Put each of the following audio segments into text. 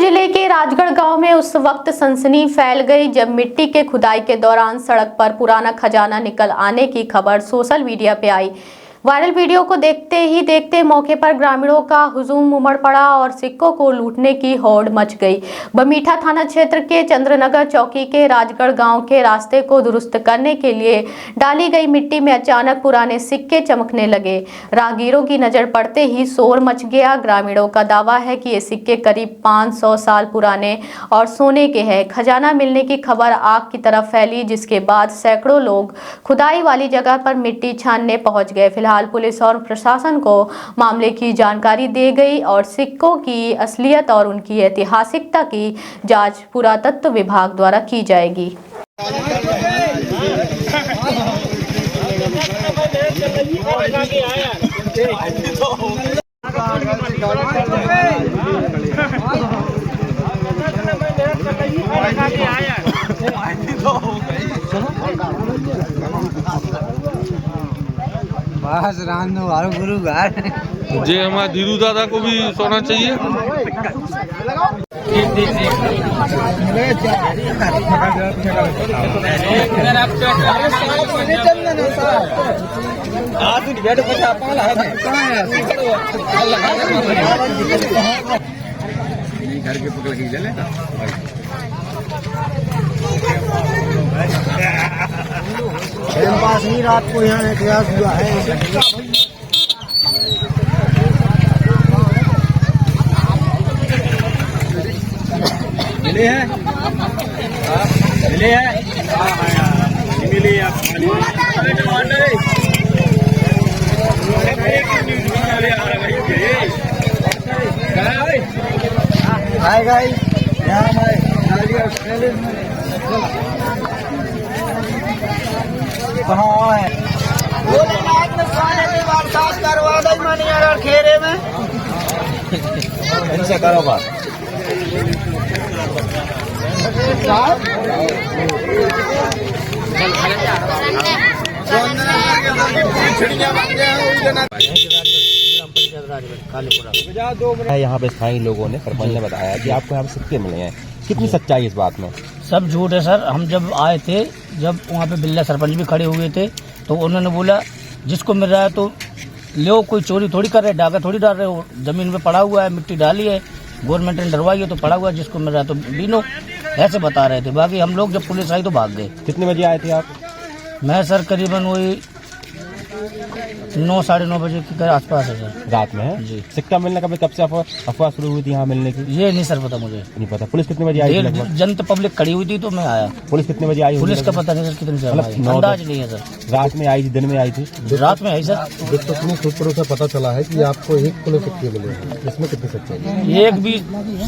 जिले के राजगढ़ गांव में उस वक्त सनसनी फैल गई जब मिट्टी के खुदाई के दौरान सड़क पर पुराना खजाना निकल आने की खबर सोशल मीडिया पे आई। वायरल वीडियो को देखते मौके पर ग्रामीणों का हुजूम उमड़ पड़ा और सिक्कों को लूटने की होड़ मच गई। बमीठा थाना क्षेत्र के चंद्रनगर चौकी के राजगढ़ गांव के रास्ते को दुरुस्त करने के लिए डाली गई मिट्टी में अचानक पुराने सिक्के चमकने लगे। राहगीरों की नजर पड़ते ही शोर मच गया। ग्रामीणों का दावा है कि ये सिक्के करीब 500 साल पुराने और सोने के हैं। खजाना मिलने की खबर आग की तरफ फैली, जिसके बाद सैकड़ों लोग खुदाई वाली जगह पर मिट्टी छानने पहुंच गए। फिलहाल पुलिस और प्रशासन को मामले की जानकारी दी गई और सिक्कों की असलियत और उनकी ऐतिहासिकता की जांच पुरातत्व विभाग द्वारा की जाएगी। बस रानो वारो गुरु घर जे हमारे धीरू दादा को भी सोना चाहिए। घर के पकड़ के चले पास ही रात को यहाँ इतिहास हुआ है। मिले हैं, मिले हैं, मिले हाय गाइस, यहाँ हमारे कहाँ है करवा दो मनिया खेरे में इनसे करो बात। यहाँ पे स्थानीय लोगों ने सरपंच ने बताया कि आपको यहाँ पे सिक्के मिले हैं, कितनी सच्चाई इस बात में? सब झूठ है सर। हम जब आए थे, जब वहाँ पे बिल्ला सरपंच भी खड़े हुए थे, तो उन्होंने बोला जिसको मिल रहा है तो लो, कोई चोरी थोड़ी कर रहे, डाका थोड़ी डाल रहे हो, जमीन में पड़ा हुआ है, मिट्टी डाली है, गवर्नमेंट ने डरवाई है तो पड़ा हुआ है, जिसको मिल रहा है तो बीनो, ऐसे बता रहे थे। बाकी हम लोग जब पुलिस आई तो भाग गए। कितने बजे आए थे आप? मैं सर करीबन वही 9 साढ़े 9 बजे के आसपास है सर। रात में है जी। सिक्का मिलने का कब से अफवाह शुरू हुई थी यहाँ मिलने की? ये नहीं सर पता, मुझे नहीं पता। पुलिस कितने बजे आई थी? जनता पब्लिक खड़ी हुई थी तो मैं आया। पुलिस कितने बजे आई? पुलिस का पता नहीं सर कितने से आई, अंदाज नहीं है सर। रात में आई थी, दिन में आई थी? रात में आई सर। कितने सूत्रों से पता चला है कि आपको 1 किलो सिक्के मिले हैं, इसमें कितनी सच्चाई है? एक भी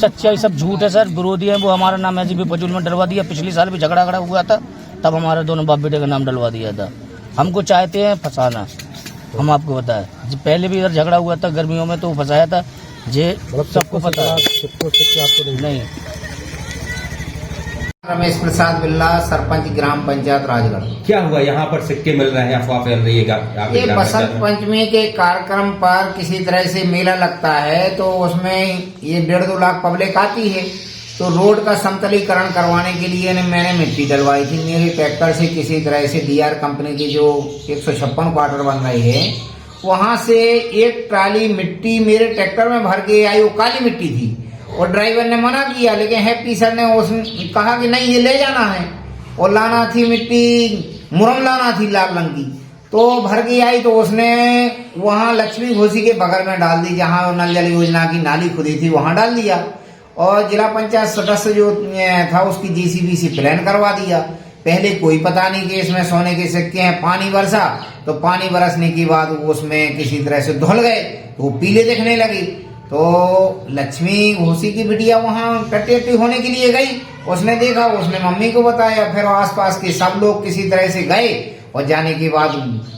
सच्चाई, सब झूठ है सर। विरोधी है वो, हमारा नाम ऐसे भी फजूल में डलवा दिया। पिछले साल भी झगड़ा हुआ था, तब हमारे दोनों बाप बेटे का नाम डलवा दिया था। हमको चाहते हैं फंसाना, हम आपको बताएं। पहले भी इधर झगड़ा हुआ था गर्मियों में, तो फंसाया था। जे सबको पता है, आपको नहीं। रमेश प्रसाद बिल्ला, सरपंच ग्राम पंचायत राजगढ़। क्या हुआ यहाँ पर सिक्के मिल रहे हैं, अफवाह फैल रही है? ये बसंत पंचमी के कार्यक्रम पर किसी तरह से मेला लगता है, तो उसमें ये 1.5-2 लाख पब्लिक आती है, तो रोड का समतलीकरण करवाने के लिए मैंने मिट्टी डलवाई थी मेरे ट्रैक्टर से। किसी तरह से डीआर कंपनी की जो 156 क्वार्टर बन रही है, वहां से एक ट्राली मिट्टी मेरे ट्रैक्टर में भर के आई। वो काली मिट्टी थी और ड्राइवर ने मना किया, लेकिन हैप्पी सर ने उसने कहा कि नहीं, ये ले जाना है। और लाना थी मिट्टी, मुरम लाना थी लाल रंग की, तो भर के आई। तो उसने वहां लक्ष्मी घोसी के बगल में डाल दी, जहां नल जल योजना की नाली खुदी थी, वहां डाल दिया। और जिला पंचायत सदस्य जो था उसकी जीसीबी से प्लान करवा दिया। पहले कोई पता नहीं कि इसमें सोने के सिक्के हैं। पानी बरसा, तो पानी बरसने के बाद उसमें किसी तरह से धुल गए, तो वो पीले दिखने लगे। तो लक्ष्मी घोसी की बिटिया वहां टट्टी होने के लिए गई, उसने देखा, उसने मम्मी को बताया। फिर आसपास के सब लोग किसी तरह से गए और जाने के बाद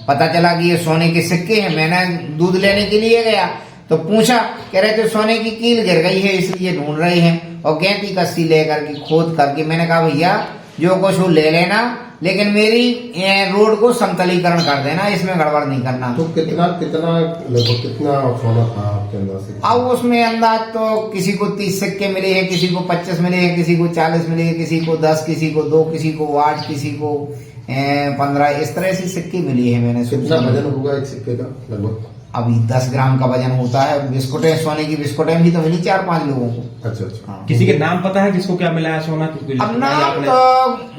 पता चला कि ये सोने के सिक्के हैं। मैंने दूध लेने के लिए गया तो पूछा, कह रहे थे सोने की कील गिर गई है इसलिए ढूंढ रहे हैं। और गैंती कस्सी लेकर के खोद करके मैंने कहा भैया जो कुछ वो ले लेना, लेकिन मेरी रोड को समतलीकरण कर देना, इसमें गड़बड़ नहीं करना। तो कितना लगभग कितना सोना था आपके अंदर से? अब उसमें अंदाज तो किसी को 30 सिक्के मिले हैं, किसी को 25 मिले हैं, किसी को 40 मिले हैं, किसी को 10, किसी को 2, किसी को 8, किसी को 15, इस तरह से सिक्के मिली है। मैंने कितना वजन होगा एक सिक्के का लगभग? अभी 10 ग्राम का वजन होता है। बिस्कुटें, सोने की बिस्कुटें भी तो मिली 4-5 लोगों को। अच्छा अच्छा। हाँ। किसी के नाम पता है किसको क्या मिला है सोना? अब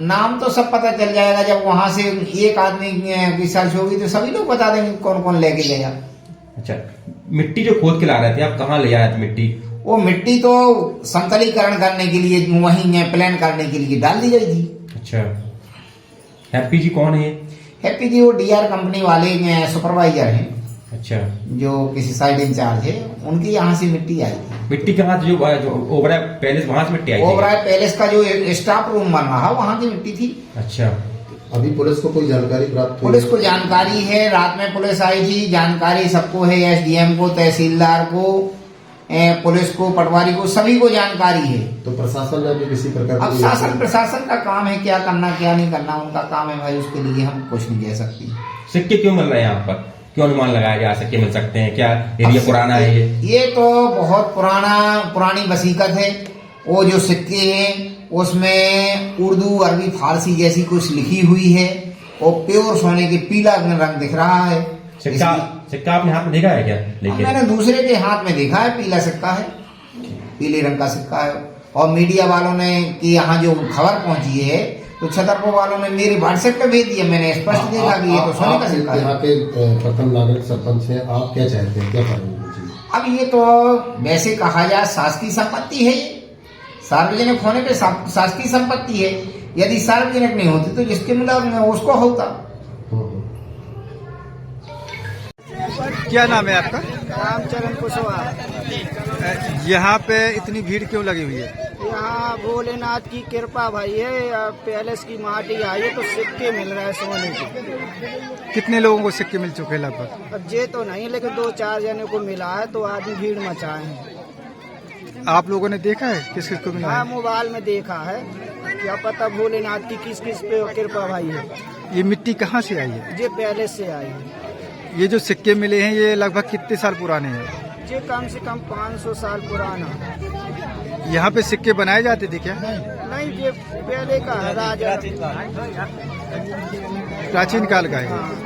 नाम तो सब पता चल जाएगा जब वहां से एक आदमी की सर्च होगी तो सभी लोग बता देंगे कौन कौन लेके गया। अच्छा, मिट्टी जो खोद के ला रहे थे आप, कहाँ ले आए थे मिट्टी? वो मिट्टी तो समतलीकरण करने के लिए, वहीं प्लान करने के लिए डाल दी गई थी। अच्छा, हैप्पी जी कौन है? हैप्पी जी वो डीआर कंपनी वाले सुपरवाइजर हैं। अच्छा, जो किसी साइड इंचार्ज है, उनकी यहाँ से मिट्टी आई थी। मिट्टी कहाँ से? जो ओबराय पैलेस वहां से मिट्टी आई थी? ओबराय पैलेस का जो स्टाफ रूम बन रहा वहाँ की मिट्टी थी। अच्छा, अभी पुलिस को कोई जानकारी प्राप्त हुई? पुलिस को जानकारी है, रात में पुलिस आई थी, जानकारी सबको है, एसडीएम को, तहसीलदार को, पुलिस को, पटवारी को, सभी को जानकारी है। तो प्रशासन ने अभी किसी प्रकार अब शासन प्रशासन का काम है, क्या करना क्या नहीं करना उनका काम है भाई, उसके लिए हम कुछ नहीं कह सकते। सिक्के क्यों मिल रहे हैं यहाँ पर? क्यों अनुमान लगाया जा सिक्के मिल सकते हैं? क्या एरिया पुराना है ये तो बहुत पुरानी वसीकत है। वो जो सिक्के हैं उसमें उर्दू, अरबी, फारसी जैसी कुछ लिखी हुई है और प्योर सोने के पीला रंग दिख रहा है। सिक्का आपने हाथ में देखा है क्या लेके? मैंने दूसरे के हाथ में देखा है, पीला सिक्का है, पीले रंग का सिक्का है। और मीडिया वालों ने कि यहाँ जो खबर पहुंची है तो छतरपुर वालों ने मेरे व्हाट्सएप पे भेज दिया, मैंने स्पष्ट देखा कि ये तो सोने का सिक्का है। यहाँ के प्रथम नागरिक सरपंच हैं, आप क्या चाहते हैं, क्या करेंगे? अब ये तो वैसे कहा जाए शासकीय संपत्ति है, ये सार्वजनिक होने पे शासकीय संपत्ति है। यदि सार्वजनिक नहीं होती तो जिसके मिला उसको होता। क्या नाम है आपका? रामचरण कुशवाहा। यहाँ पे इतनी भीड़ क्यों लगी हुई है? यहाँ भोलेनाथ की कृपा भाई है, पैलेस की माटी आई है तो सिक्के मिल रहे हैं सोने के। कितने लोगों को सिक्के मिल चुके हैं लगभग? अब ये तो नहीं, लेकिन 2-4 जने को मिला है तो आदमी भीड़ मचाए हैं। आप लोगों ने देखा है किस किस को मिला हाँ, है? मोबाइल में देखा है, क्या पता भोलेनाथ की किस किस पे कृपा भाई है। ये मिट्टी कहाँ से आई है? ये पैलेस से आई है। ये जो सिक्के मिले हैं ये लगभग कितने साल पुराने हैं? ये कम से कम 500 साल पुराना। यहाँ पे सिक्के बनाए जाते थे क्या? नहीं, ये पहले का है, राजा प्राचीन काल का है। हाँ।